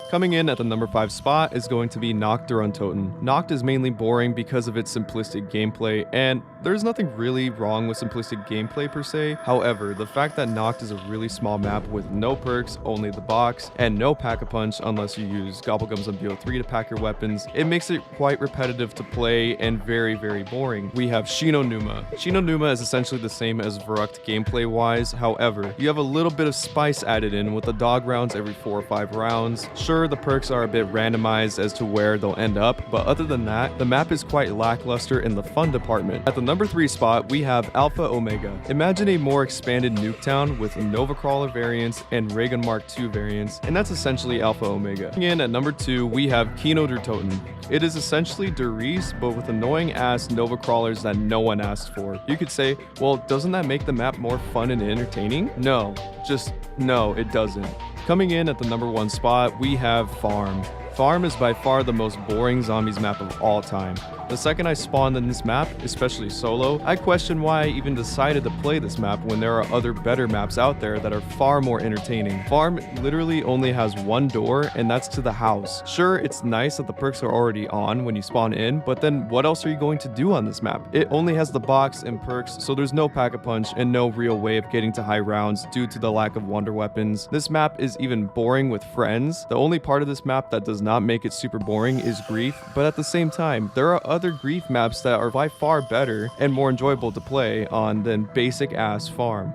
Coming in at the number 5 spot is going to be Nacht der Untoten. Nacht is mainly boring because of its simplistic gameplay, and there's nothing really wrong with simplistic gameplay per se. However, the fact that Nacht is a really small map with no perks, only the box, and no pack-a-punch unless you use Gobblegums on BO3 to pack your weapons, it makes it quite repetitive to play and very, very boring. We have Shino Numa. Shino Numa is essentially the same as Verrucht gameplay-wise, however, you have a little bit of spice added in with the dog rounds every 4 or 5 rounds. Sure, the perks are a bit randomized as to where they'll end up, but other than that, the map is quite lackluster in the fun department. At the number 3 spot, we have Alpha Omega. Imagine a more expanded Nuketown with Nova Crawler variants and Raygun Mark II variants, and that's essentially Alpha Omega. In at number 2, we have Kino der Toten. It is essentially Der Riese, but with annoying ass Nova Crawlers that no one asked for. You could say, well, doesn't that make the map more fun and entertaining? No, it doesn't. Coming in at the number 1 spot, we have Farm. Farm is by far the most boring zombies map of all time. The second I spawned in this map, especially solo, I question why I even decided to play this map when there are other better maps out there that are far more entertaining. Farm literally only has one door, and that's to the house. Sure, it's nice that the perks are already on when you spawn in, but then what else are you going to do on this map? It only has the box and perks, so there's no pack-a-punch and no real way of getting to high rounds due to the lack of wonder weapons. This map is even boring with friends. The only part of this map that does not make it super boring is Grief, but at the same time, there are other Grief maps that are by far better and more enjoyable to play on than basic ass Farm.